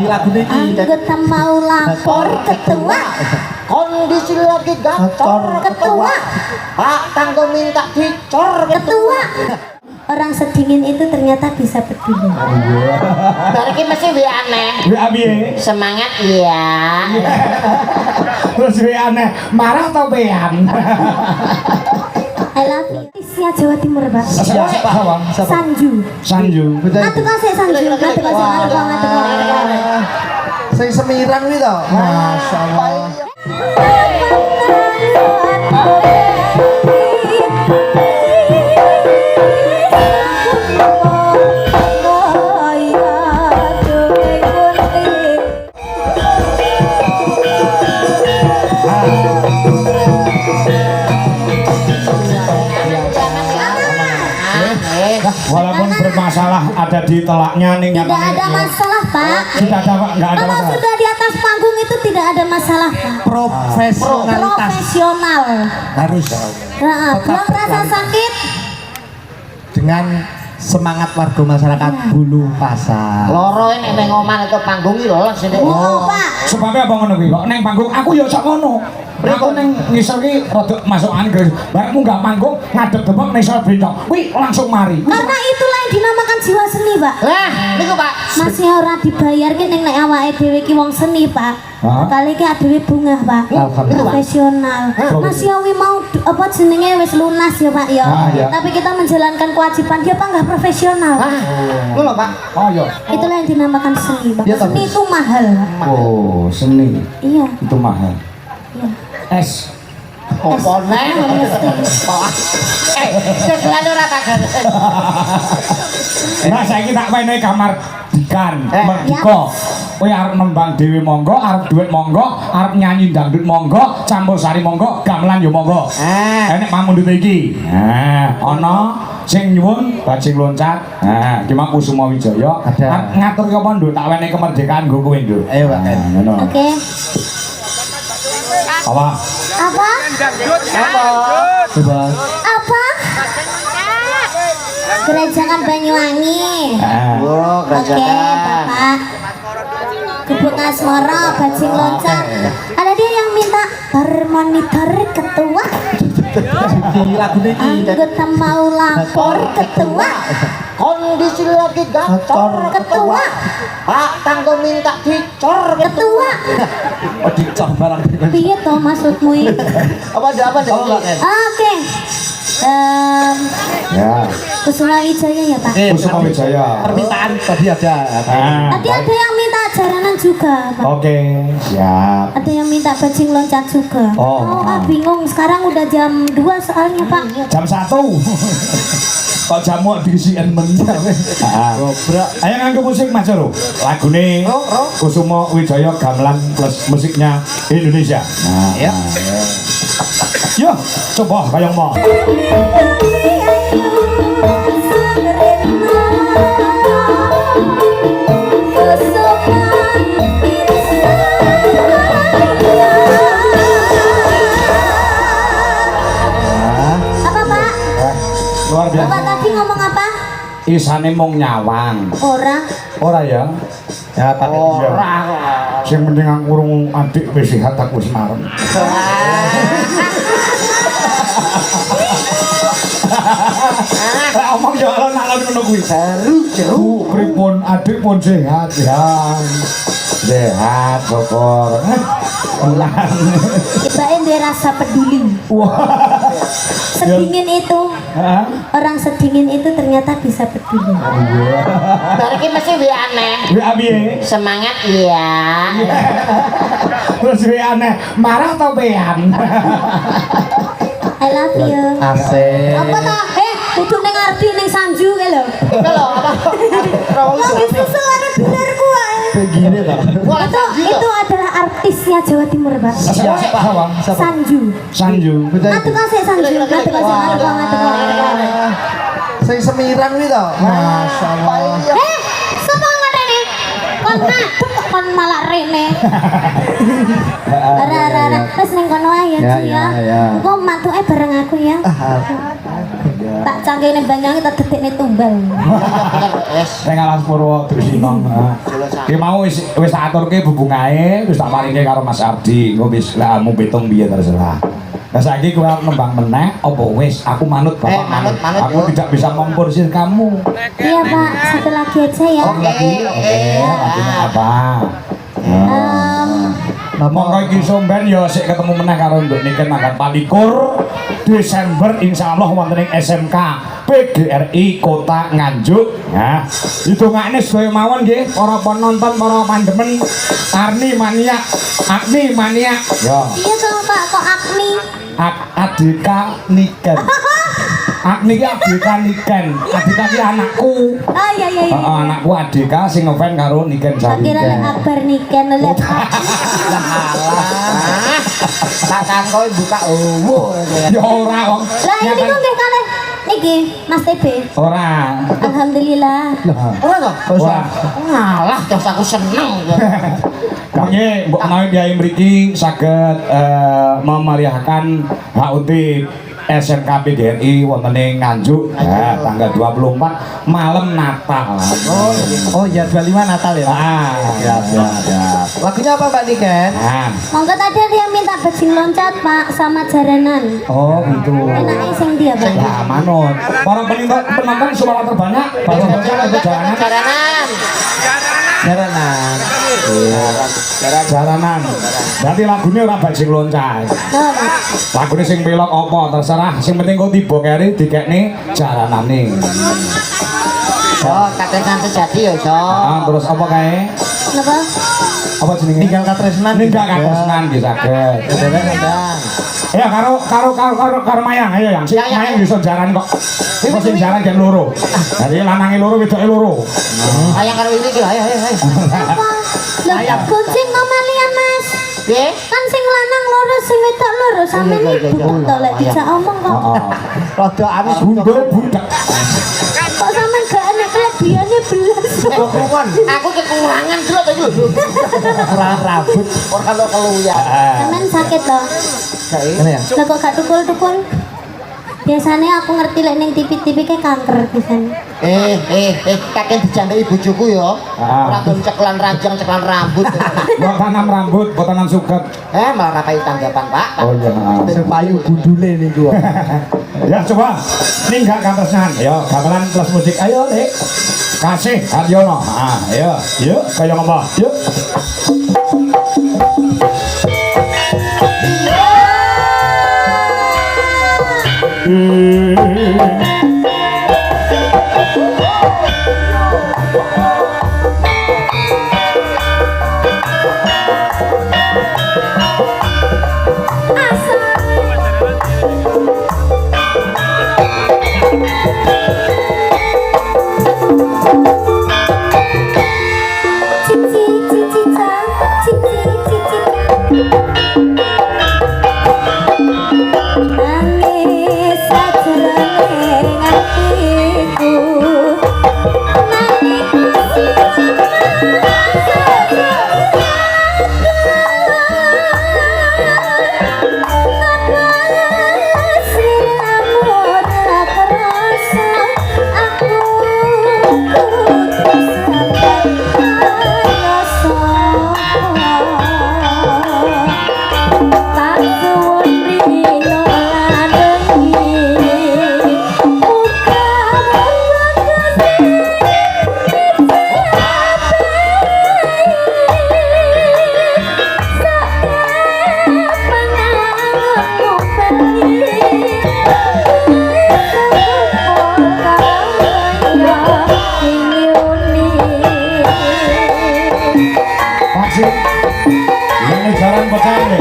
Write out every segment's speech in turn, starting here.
lagu ini. Anggota mau lapor ketua. Kondisi lagi gacor Ketua. Pak Tanggo minta dicor Ketua. Orang sedingin itu ternyata bisa peduli. Bariki mesti wi aneh. Wi piye? Semangat ya. Terus wi aneh, marah atau bean? I love you. Isia Jawa Timur, Pak. Siapa? Sanju. Sanju. Ngatu kasih Sanju, ngatu kasih ngatu. Sing Semirang wi to. Masyaallah. Walaupun bermasalah ada di telaknya nih. Tidak ada masalah, Pak. Tidak ada, Pak. Enggak ada Kalau masalah. sudah di atas panggung itu tidak ada masalah, Pak. Profesional. Harus Nah, belum rasa sakit. dengan semangat warga masyarakat Bulu Pasar. Loro ini neng oman itu panggung iki lho sini. Oh, Pak. Sebabnya apa ngono kuwi kok neng panggung aku ya sak ngono. Aku neng ngisor ki rada masuk angin. Barengmu enggak manggung ngadep debok ngisor bencong. Kuwi langsung mari. Karena itulah yang dinamakan jiwa seni, Pak. Lah, niku Pak. Masih ora dibayar ki ning nek awake dhewe ki wong seni, Pak. Hah? Kali ki adewe bungah, Pak. Alhamdulillah. Profesional. Masih awi mau apa jenenge wis lunas ya, Pak ya. Ah, iya. Tapi kita menjalankan kewajiban dia, Pak, enggak profesional. Ngono Pak. Oh iya. Itulah yang dinamakan seni, Pak. Iya, Seni itu mahal, Pak. Oh, seni Iya, itu mahal. iya. Es. Apa neh? Sekelan ora tak gawe. Nah, saiki tak wenehi kamar dikan, merdeka. Kowe arep nembang dhewe monggo, arep duit monggo, arep nyanyi dangdut monggo, campur sari monggo, gamelan yo monggo. Enek pamundhut iki. Nah, ana sing nyuwun bajing loncat. Nah, iki Mang Kusuma Wijaya. Ada. Ngatur apa nduk tak wenehi kemerdekaan nggo kowe nduk. Ayo, Pak. Nah, ngono. Oke. Apa? Apa? Coba. Apa? Gerajakan Banyuwangi. Nah. Oh, Oke, Bapak. Gubuk Asmoro, bajing loncat. Ada dia yang minta bermonitor ketua. Lagu ini. Anggota mau lapor ketua. Kondisi lagi gacor Ketua. Pak Tanggo minta dicor Ketua. Oh, dicor barang. Piye toh maksudmu ini? Apa ada apa deh? Oke. Ya. Kusuma Wijaya ya, Pak. Kusuma Wijaya. Permintaan tadi ada. Nah, Tadi ada yang minta jaranan juga, Pak. Oke, siap. Ada yang minta bajing loncat juga. Oh. Bingung. Sekarang udah jam 2 soalnya, Pak. Jam 1. Kok jamu diisiin meneh. Gobrak. Ayo nganggo musik Mas Jaro. Lagune Kusuma Wijaya gamelan plus musiknya Indonesia. Nah, Ya. Yo, coba kayang mau. Apa, Pak? Luar biasa. Bapak tadi ngomong apa? Isane mung nyawang. Orang. Ora ya. Ya, Pak. Ora. Sing penting aku ngurung adik wis sehat aku wis marem. Lah omong yo alon-alon ngono kuwi. Seru. Pripun adik pun sehat ya. Sehat syukur. Ulang. Ibain dia rasa peduli. Wah. Sedingin itu. Hah? Orang sedingin itu ternyata bisa peduli. Bariki mesti wi aneh. Wi piye? Semangat ya. Terus wi aneh, marah atau bean? I love you. Asik. Apa ta? Kudu ning arti ning Sanju kae lho. Kalau apa? Lagi susul ada bener gua. Begini lah. Itu adalah artisnya Jawa Timur, Pak. Siapa? Sanju. Sanju. Ngatu kasih Sanju, ngatu kasih ngatu. Sing Semirang wi to. Masyaallah. Sapa ngarene? Kon ngadep kon malah rene. Ora. Wis ning kono ae Ya, ya. ya. Engko mantuke bareng aku ya. Tak cangkene Banyuwangi tak detikne tumbal. Sing alas Purwo Trisino. Ki mau wis wis tak aturke bubungae, wis tak paringke karo Mas Ardi. Engko wis lek kamu pitung piye terserah. Lah saiki kowe arep nembang meneh apa wis aku manut Bapak manut, Aku Yo. tidak bisa memporsir kamu. Iya Pak, satu lagi aja ya. Oke. Artinya apa? Monggo iki somben ya sik ketemu meneh karo Nduk Niken tanggal 24 Desember insyaallah wonten ing SMK PGRI Kota Nganjuk. Ya, hitungane sedaya mawon nggih para penonton, para pandemen Arni Mania, Agni Mania. Ya, Iya toh Pak, kok Agni? Adika Niken. Agni ki Adika Niken. Adika ki anakku. Oh iya iya iya. Heeh, anakku Adika sing ngefans karo Niken Tak kira Sawike. lek Akbar niken lek. Tak kangkoi buka Ya ora wong. Lah ini kok nggih kalih niki Mas TB. Ora. Alhamdulillah. Ora toh? Ora. Ngalah terus aku seneng. Kangge mbok menawi piyai mriki saged memeriahkan HUT SMK PGRI wonten ing Nganjuk tanggal 24 malam Natal. Oh iya 25 Natal ya. Ah, ya. Lagunya apa Mbak Niken? Nah. Monggo tadi ada yang minta bajing loncat Pak sama jaranan. Oh, gitu. Enaknya sing dia Pak. Ya, manut. Para penonton suara terbanyak, bajing loncat itu jalanan. Jaranan. Jaranan. Jaranan. Berarti lagunya ora bajing loncat. Oh, Pak. Lagune sing pelok apa terserah, sing penting kok tiba keri dikekne jaranane. Oh, katenan sejati ya, Jo. Ah, terus apa kae? Napa? Apa jenenge? Ninggal katresnan. Ninggal katresnan nggih saged. Kadang. Ya karo Mayang ayo yang sing Ya. Mayang bisa jaran kok. Kok sing jaran gen loro. Dadi lanange loro wedoke loro. Ayang karo ini iki, ayo. Apa? Lah kucing nomalian Mas. Nggih. Kan sing lanang loro sing wedok loro sampe Iya, iya, niku iya. to lek dijak omong kok. Heeh. Rada anus Bundul budak. Kok sampe gak enek kelebihane belas. Aku kekurangan dulu tadi. kerahan rambut. Ora kalau keluya. Sampean sakit loh. Ini ya. Lah kok gak tukul-tukul? Biasanya aku ngerti lek ning TV-TV kayak kanker pisan. Kakek dijandai bojoku ya. Ah. Ora gelem ceklan ranjang, ceklan rambut. Mbok tanam rambut, mbok tanam suket. Malah rapai tanggapan, Pak. Oh iya. Sepayu gundule nih gua. Ya coba ninggal katresnan. Ayo gamelan plus musik. Ayo, Dik. Kasih Adiono. Ah, ayo. Yuk, kaya ngomong. Yuk. Cici cici ca, cici cici. Nangis sajroning atiku. Masih. Ini jaran pecah nih.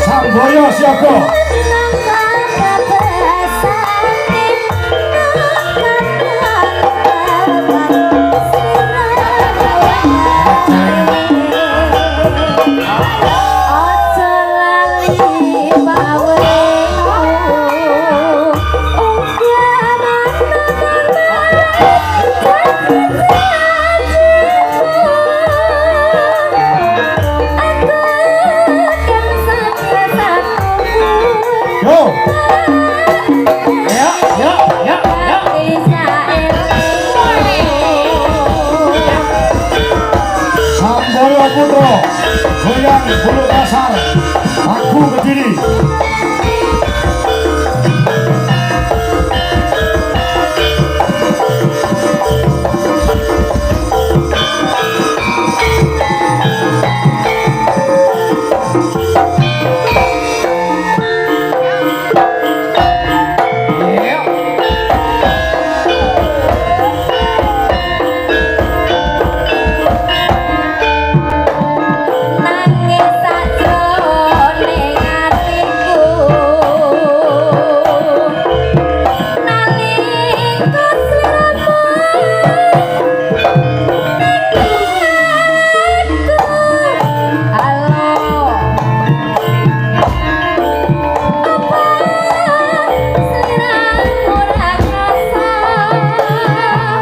Samboyo siapa? Ojo lali bawe Sambolo Putro, goyang bulu kasar, aku berdiri. Nangis sajroning atiku nalika sliramu halo sliramu rakasa aku kudu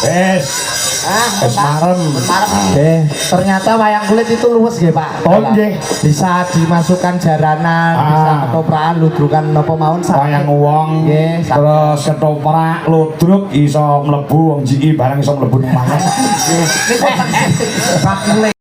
Wes. Wes marem. Ternyata wayang kulit itu luwes nggih, Pak. Oh, nggih. Bisa dimasukkan jaranan, bisa ketoprakan, ludrukan napa mawon Wayang wong. Nggih, Terus ketoprak, ludruk iso mlebu wong jiki barang iso mlebu nang mangan. Nggih.